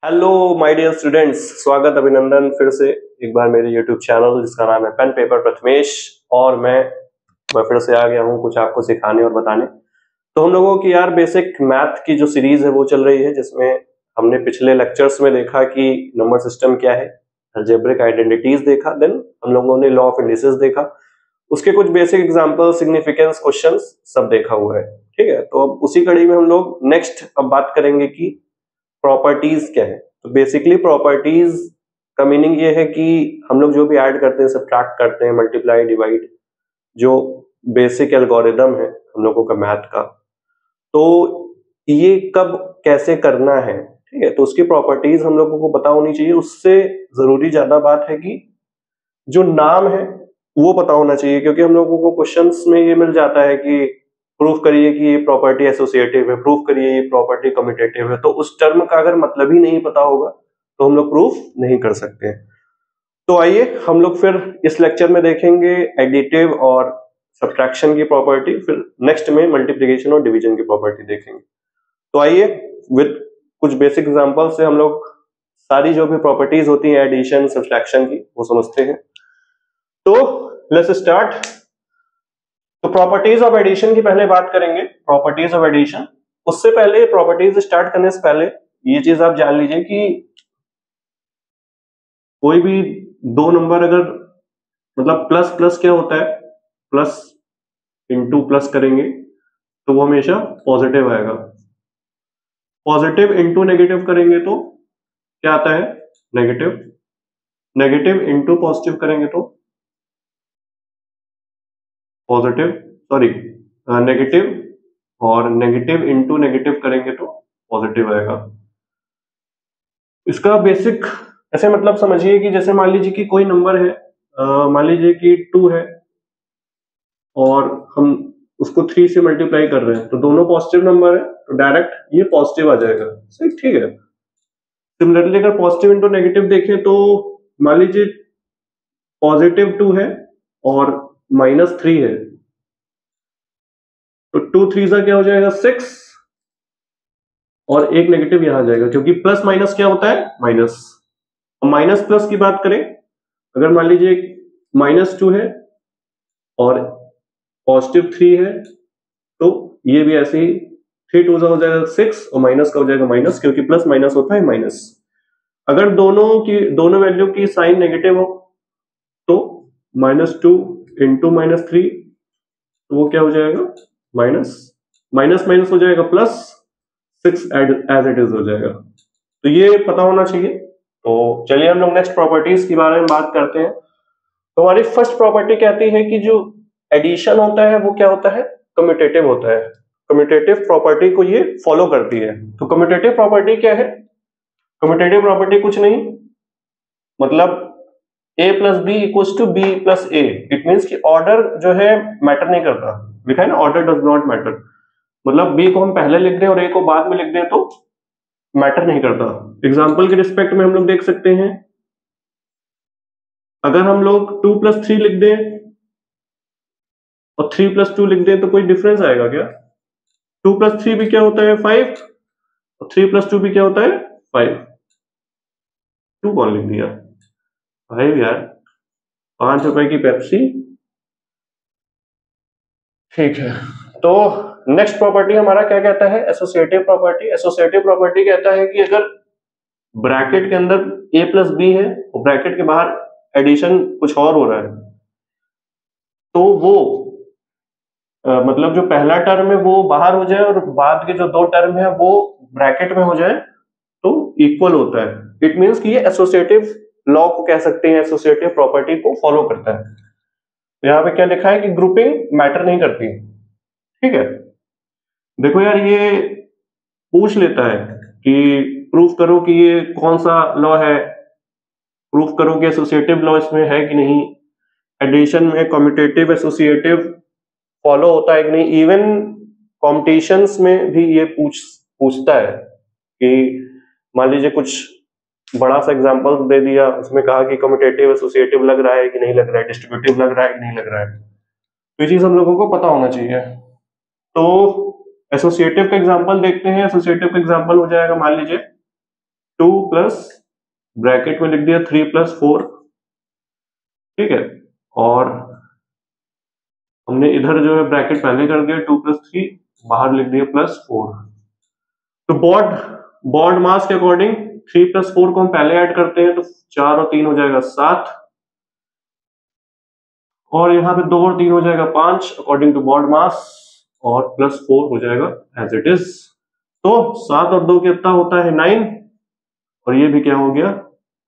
Hello my dear students, स्वागत अभिनंदन फिर से एक बार मेरे यूट्यूब चैनल जिसका नाम है पेन पेपर प्रथमेश। और मैं फिर से आ गया हूँ कुछ आपको सिखाने और बताने। तो हम लोगों की यार बेसिक मैथ की जो सीरीज है वो चल रही है, जिसमें हमने पिछले लेक्चर्स में देखा कि नंबर सिस्टम क्या है, अलजेब्रिक आइडेंटिटीज देखा, देन हम लोगों ने लॉ ऑफ इंडिसेस देखा, उसके कुछ बेसिक एग्जांपल, सिग्निफिकेंस क्वेश्चंस सब देखा हुआ है। ठीक है, तो अब उसी कड़ी में हम लोग नेक्स्ट अब बात करेंगे कि प्रॉपर्टीज क्या है। तो बेसिकली प्रॉपर्टीज का मीनिंग ये है कि हम लोग जो भी ऐड करते हैं, सब्ट्रैक्ट करते हैं, मल्टीप्लाई, डिवाइड, जो बेसिक एल्गोरिदम है हम लोगों का मैथ का, तो ये कब कैसे करना है, ठीक है, तो उसकी प्रॉपर्टीज हम लोगों को पता होनी चाहिए। उससे जरूरी ज्यादा बात है कि जो नाम है वो पता होना चाहिए, क्योंकि हम लोगों को क्वेश्चंस में ये मिल जाता है कि प्रूफ करिए कि ये प्रॉपर्टी एसोसिएटिव है, प्रूफ करिए ये प्रॉपर्टी कम्यूटेटिव है। तो उस टर्म का अगर मतलब ही नहीं पता होगा तो हम लोग प्रूफ नहीं कर सकते हैं। तो आइए हम लोग फिर इस लेक्चर में देखेंगे एडिटिव और सब्ट्रैक्शन की प्रॉपर्टी, फिर नेक्स्ट में मल्टीप्लिकेशन और डिवीजन की प्रॉपर्टी देखेंगे। तो आइए विद कुछ बेसिक एग्जांपल से हम लोग सारी जो भी प्रॉपर्टीज होती हैं एडिशन सब्ट्रैक्शन की वो समझते हैं। तो लेट्स स्टार्ट। तो प्रॉपर्टीज ऑफ एडिशन की पहले बात करेंगे, प्रॉपर्टीज ऑफ एडिशन। उससे पहले प्रॉपर्टीज स्टार्ट करने से पहले ये चीज आप जान लीजिए कि कोई भी दो नंबर अगर मतलब प्लस प्लस क्या होता है, प्लस इंटू प्लस करेंगे तो वो हमेशा पॉजिटिव आएगा। पॉजिटिव इंटू नेगेटिव करेंगे तो क्या आता है, नेगेटिव। नेगेटिव इंटू पॉजिटिव करेंगे तो पॉजिटिव, सॉरी नेगेटिव, और नेगेटिव इंटू नेगेटिव करेंगे तो पॉजिटिव आएगा। इसका बेसिक ऐसे मतलब समझिए कि जैसे मान लीजिए कि कोई नंबर है, मान लीजिए कि 2 है और हम उसको 3 से मल्टीप्लाई कर रहे हैं, तो दोनों पॉजिटिव नंबर है तो डायरेक्ट ये पॉजिटिव आ जाएगा। सही, ठीक है। सिमिलरली अगर पॉजिटिव इंटू नेगेटिव देखें तो मान लीजिए पॉजिटिव 2 है और -3 है, तो 2 3 सा क्या हो जाएगा 6, और एक नेगेटिव यहां आ जाएगा, क्योंकि प्लस माइनस क्या होता है, माइनस। माइनस प्लस की बात करें, अगर मान लीजिए -2 है और पॉजिटिव 3 है, तो ये भी ऐसे ही 3 2 हो जाएगा 6 और माइनस का हो जाएगा माइनस, क्योंकि प्लस माइनस होता है माइनस। अगर दोनों वैल्यू की साइन नेगेटिव हो तो -2 इंटू -3, तो वो क्या हो जाएगा, माइनस। माइनस माइनस हो जाएगा प्लस, 6 एज इट इज हो जाएगा। तो ये पता होना चाहिए। तो चलिए हम लोग नेक्स्ट प्रॉपर्टीज के बारे में बात करते हैं। तो हमारी फर्स्ट प्रॉपर्टी कहती है कि जो एडिशन होता है वो क्या होता है, कम्यूटेटिव होता है। कम्यूटेटिव प्रॉपर्टी को ये फॉलो करती है। तो कम्यूटेटिव प्रॉपर्टी क्या है, कम्यूटेटिव प्रॉपर्टी कुछ नहीं मतलब a plus B equals to B plus A. It means कि ऑर्डर जो है मैटर नहीं करता, लिखा है ना, ऑर्डर डज नॉट मैटर। मतलब b को हम पहले लिख दें और a को बाद में लिख दें तो मैटर नहीं करता। एग्जाम्पल के रिस्पेक्ट में हम लोग देख सकते हैं, अगर हम लोग 2 प्लस 3 लिख दें और 3 प्लस 2 लिख दें तो कोई डिफरेंस आएगा क्या? 2 प्लस 3 भी क्या होता है 5, और 3 प्लस 2 भी क्या होता है 5। 2 कौन लिख दिया 5 यार, 5 रुपए की पेप्सी। ठीक है, तो नेक्स्ट प्रॉपर्टी हमारा क्या कहता है, एसोसिएटिव प्रॉपर्टी। एसोसिएटिव प्रॉपर्टी कहता है कि अगर ब्रैकेट के अंदर a प्लस बी है और ब्रैकेट के बाहर एडिशन कुछ और हो रहा है, तो वो मतलब जो पहला टर्म है वो बाहर हो जाए और बाद के जो दो टर्म है वो ब्रैकेट में हो जाए तो इक्वल होता है। इट मीन्स कि ये एसोसिएटिव लॉ को कह सकते हैं, एसोसिएटिव प्रॉपर्टी को फॉलो करता है। यहाँ पे क्या लिखा है कि ग्रुपिंग मैटर नहीं करती। ठीक है, देखो यार ये पूछ लेता है कि प्रूफ करो कि ये कौन सा लॉ है, प्रूफ करो कि एसोसिएटिव लॉ इसमें है कि नहीं, एडिशन में कम्यूटेटिव एसोसिएटिव फॉलो होता है कि नहीं। इवन कॉम्पिटिशन्स में भी ये पूछता है कि मान लीजिए कुछ बड़ा सा एग्जांपल दे दिया, उसमें कहा कि कम्यूटेटिव एसोसिएटिव लग रहा है कि नहीं लग रहा है, डिस्ट्रीब्यूटिव लग रहा है कि नहीं लग रहा है। तो ये चीज हम लोगों को पता होना चाहिए। तो एसोसिएटिव का एग्जांपल देखते हैं। एसोसिएटिव का एग्जांपल हो जाएगा, मान लीजिए 2 प्लस ब्रैकेट में लिख दिया 3 प्लस 4, ठीक है, और हमने इधर जो है ब्रैकेट पहले कर दिया 2 प्लस 3, बाहर लिख दिया प्लस 4। तो बॉन्ड मास के अकॉर्डिंग 3 प्लस 4 को हम पहले ऐड करते हैं तो 4 और 3 हो जाएगा 7, और यहाँ पे 2 और 3 हो जाएगा 5 अकॉर्डिंग टू बॉन्ड मास, और प्लस 4 हो जाएगा एज इट इज। तो 7 और 2 कितना होता है 9, और ये भी क्या हो गया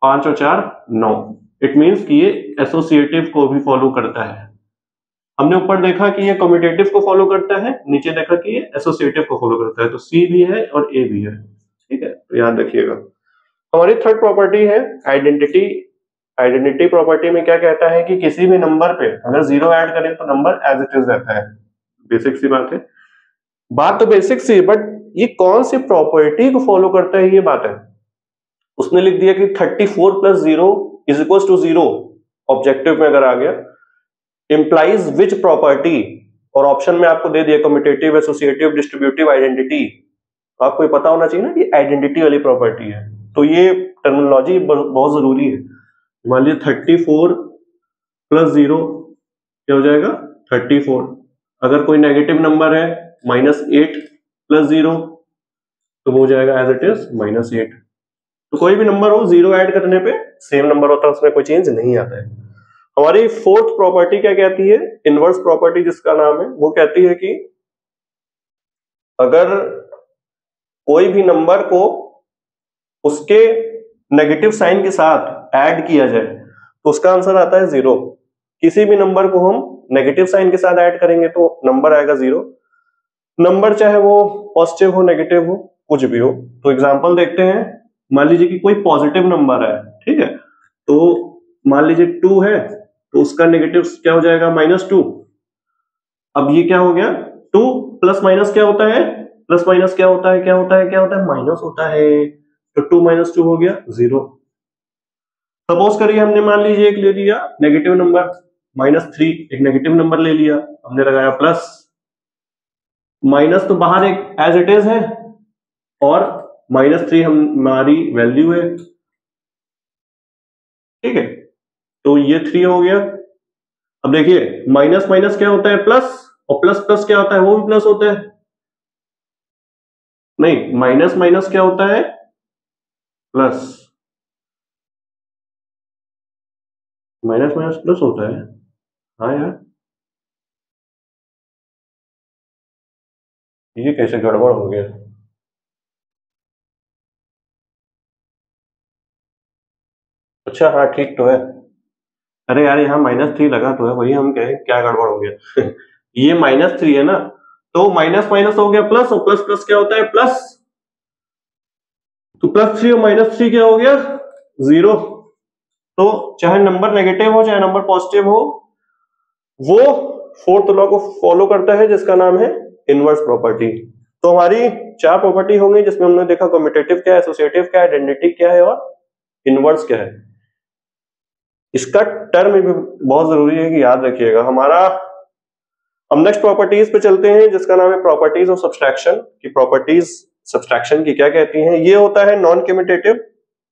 5 और 4 9। इट मीन्स कि ये एसोसिएटिव को भी फॉलो करता है। हमने ऊपर देखा कि ये कम्यूटेटिव को फॉलो करता है, नीचे देखा कि ये एसोसिएटिव को फॉलो करता है। तो सी भी है और ए भी है, ठीक है, तो याद रखिएगा। हमारी थर्ड प्रॉपर्टी है आइडेंटिटी। आइडेंटिटी प्रॉपर्टी में क्या कहता है कि किसी भी नंबर पे अगर 0 ऐड करें तो नंबर एज इट इज रहता है। बेसिक सी बात है, बात तो बेसिक सी, बट ये कौन सी प्रॉपर्टी को फॉलो करता है ये बात है। उसने लिख दिया कि 34 plus 0 is equal to 0, objective में अगर आ गया, इंप्लाइज विच प्रॉपर्टी, और ऑप्शन में आपको दे दिया कम्यूटेटिव, एसोसिएटिव, डिस्ट्रीब्यूटिव, आइडेंटिटी। आपको ये पता होना चाहिए ना कि आइडेंटिटी वाली प्रॉपर्टी है, तो ये टर्मिनोलॉजी बहुत जरूरी है। मान लीजिए 34 प्लस 0 क्या हो जाएगा 34। अगर कोई नेगेटिव नंबर है -8 प्लस 0 तो हो जाएगा एज इट इज -8। तो कोई भी नंबर हो 0 ऐड करने पे सेम नंबर होता है, उसमें कोई चेंज नहीं आता है। हमारी फोर्थ प्रॉपर्टी क्या कहती है, इनवर्स प्रॉपर्टी जिसका नाम है, वो कहती है कि अगर कोई भी नंबर को उसके नेगेटिव साइन के साथ ऐड किया जाए तो उसका आंसर आता है 0। किसी भी नंबर को हम नेगेटिव साइन के साथ ऐड करेंगे तो नंबर आएगा 0। नंबर चाहे वो पॉजिटिव हो, नेगेटिव हो, कुछ भी हो। तो एग्जांपल देखते हैं। मान लीजिए कि कोई पॉजिटिव नंबर है, ठीक है, तो मान लीजिए 2 है तो उसका नेगेटिव क्या हो जाएगा -2। अब ये क्या हो गया 2 प्लस माइनस क्या होता है, प्लस माइनस क्या होता है, क्या होता है, क्या होता है, माइनस होता है। तो 2 - 2 हो गया 0। सपोज करिए हमने मान लीजिए एक ले लिया नेगेटिव नंबर -3, एक नेगेटिव नंबर ले लिया, हमने लगाया प्लस। माइनस तो बाहर एक एज इट इज है, और -3 हमारी वैल्यू है, ठीक है, तो ये 3 हो गया। अब देखिए माइनस माइनस क्या होता है प्लस, और प्लस प्लस क्या होता है, वो भी प्लस होता है। नहीं, माइनस माइनस क्या होता है प्लस, माइनस माइनस प्लस होता है। हाँ यार, ये कैसे गड़बड़ हो गया। अच्छा हाँ ठीक तो है। अरे यार यहाँ -3 लगा तो है, वही हम कहें क्या गड़बड़ हो गया। ये -3 है ना, तो माइनस माइनस हो गया प्लस, और प्लस प्लस क्या होता है प्लस। तो +3 और -3 क्या हो गया 0। तो चाहे नंबर नेगेटिव हो चाहे नंबर पॉजिटिव हो, वो फोर्थ लॉ को फॉलो करता है जिसका नाम है इनवर्स प्रॉपर्टी। तो हमारी 4 प्रॉपर्टी हो गई जिसमें हमने देखा कम्यूटेटिव क्या है, एसोसिएटिव क्या है, आइडेंटिटी क्या है, और इनवर्स क्या है। इसका टर्म भी बहुत जरूरी है कि याद रखिएगा हमारा। हम नेक्स्ट प्रॉपर्टीज पे चलते हैं जिसका नाम है प्रॉपर्टीज ऑफ सब्सट्रैक्शन। की प्रॉपर्टीज सब्सट्रैक्शन की क्या कहती हैं। ये होता है non commutative.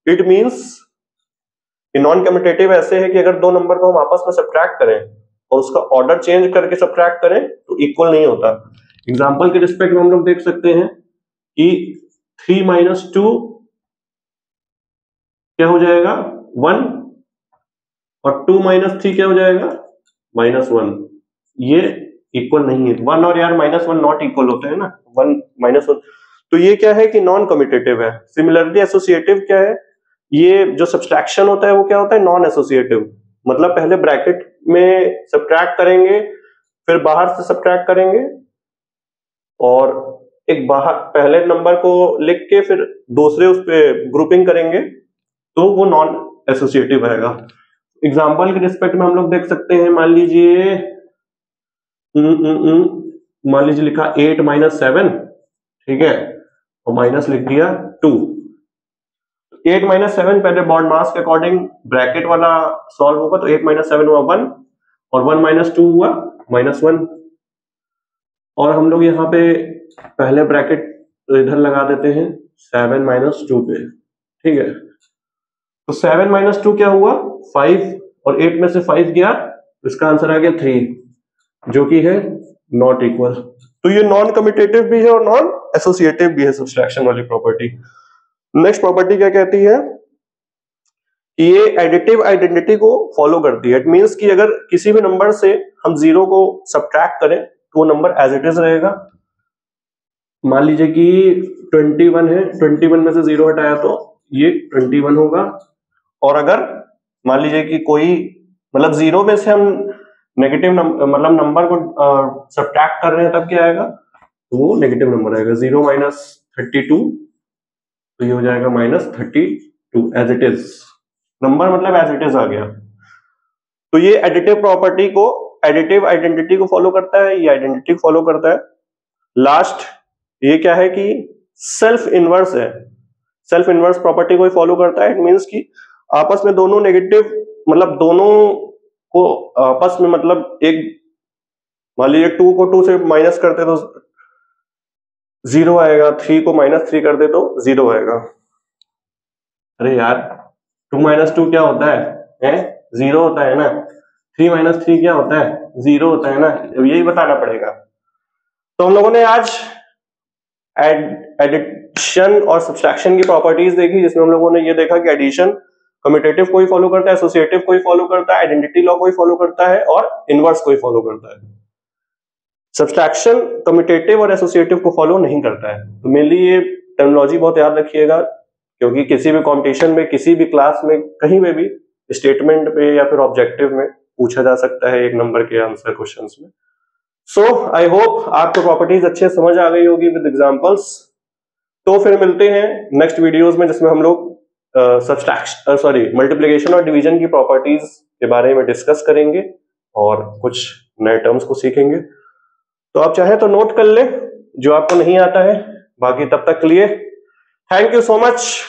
It means non commutative ऐसे है कि अगर दो नंबर को हम आपस में सब्ट्रैक्ट करें और उसका ऑर्डर चेंज करके सब्ट्रैक्ट करें तो इक्वल नहीं होता। एग्जांपल के रिस्पेक्ट में हम लोग देख सकते हैं कि 3 - 2 क्या हो जाएगा 1, और 2 - 3 क्या हो जाएगा -1। ये इक्वल नहीं है। 1 और यार -1 नॉट इक्वल होते हैं ना, 1 -1। तो ये क्या है कि नॉन कम्यूटेटिव है। सिमिलरली एसोसिएटिव क्या है, ये जो सब्सट्रैक्शन होता है वो क्या होता है नॉन एसोसिएटिव। मतलब पहले ब्रैकेट में सब्ट्रैक्ट करेंगे, फिर बाहर से सब्ट्रैक्ट करेंगे, और एक बाहर पहले नंबर को लिख के फिर दूसरे उस पे ग्रुपिंग करेंगे, तो वो नॉन एसोसिएटिव रहेगा। एग्जाम्पल के रिस्पेक्ट में हम लोग देख सकते हैं। मान लीजिए लिखा 8 - 7, ठीक है, और माइनस लिख दिया 2। 8 - 7 पहले बॉन्ड मास के अकॉर्डिंग ब्रैकेट वाला सॉल्व होगा, तो 8 - 7 हुआ 1, और 1 - 2 हुआ -1। और हम लोग यहाँ पे पहले ब्रैकेट इधर लगा देते हैं 7 - 2 पे, ठीक है, तो 7 माइनस 2 क्या हुआ 5, और 8 में से 5 गया, इसका आंसर आ गया 3, जो कि है नॉट इक्वल। तो ये नॉन कम्यूटेटिव भी है और नॉन एसोसिएटिव भी है सब्सट्रैक्शन वाली प्रॉपर्टी। नेक्स्ट प्रॉपर्टी क्या कहती है कि ये एडिटिव आइडेंटिटी को फॉलो करती है। इट मींस कि अगर किसी भी नंबर से हम 0 को सब्ट्रैक्ट करें तो वो नंबर एज इट इज रहेगा। मान लीजिए कि 21 है, 21 में से 0 हटाया तो ये 21 होगा। और अगर मान लीजिए कि कोई मतलब 0 में से हम नेगेटिव मतलब नंबर को सब्ट्रैक्ट कर रहे हैं, तब क्या आएगा, तो वो नेगेटिव नंबर आएगा। 0 माइनस 32, तो ये हो जाएगा minus 32 as it is. Number मतलब एज इट इज आ गया। तो ये एडिटिव प्रॉपर्टी को, एडिटिव आइडेंटिटी को फॉलो करता है, ये आइडेंटिटी को फॉलो करता है। लास्ट ये क्या है कि सेल्फ इनवर्स है, सेल्फ इनवर्स प्रॉपर्टी को फॉलो करता है। इट मींस कि आपस में दोनों नेगेटिव मतलब दोनों को आपस में मतलब एक मान लीजिए 2 को 2 से माइनस करते तो 0 आएगा, 3 को माइनस 3 कर दे तो 0 आएगा। अरे यार 2 माइनस 2 क्या होता है 0 होता है ना। 3 माइनस 3 क्या होता है 0 होता है ना, यही बताना पड़ेगा। तो हम लोगों ने आज एडिशन और सब्सट्रैक्शन की प्रॉपर्टीज देखी, जिसमें हम लोगों ने ये देखा कि एडिशन कम्यूटेटिव को ही फॉलो करता है, एसोसिएटिव को ही फॉलो करता है, आइडेंटिटी लॉ को ही फॉलो करता है और इनवर्स को ही फॉलो करता है। सब्सट्रैक्शन कम्यूटेटिव और एसोसिएटिव को फॉलो नहीं करता है। तो मेनली ये टर्मिनोलॉजी बहुत याद रखिएगा, क्योंकि किसी भी कॉम्पिटिशन में, किसी भी क्लास में, कहीं में भी स्टेटमेंट पे या फिर ऑब्जेक्टिव में पूछा जा सकता है एक नंबर के आंसर क्वेश्चंस में। सो आई होप आपको प्रॉपर्टीज अच्छे समझ आ गई होगी विद एग्जांपल्स। तो फिर मिलते हैं नेक्स्ट वीडियोस में, जिसमें हम लोग मल्टीप्लिकेशन और डिवीजन की प्रॉपर्टीज के बारे में डिस्कस करेंगे और कुछ नए टर्म्स को सीखेंगे। तो आप चाहे तो नोट कर ले जो आपको नहीं आता है। बाकी तब तक के लिए थैंक यू सो मच।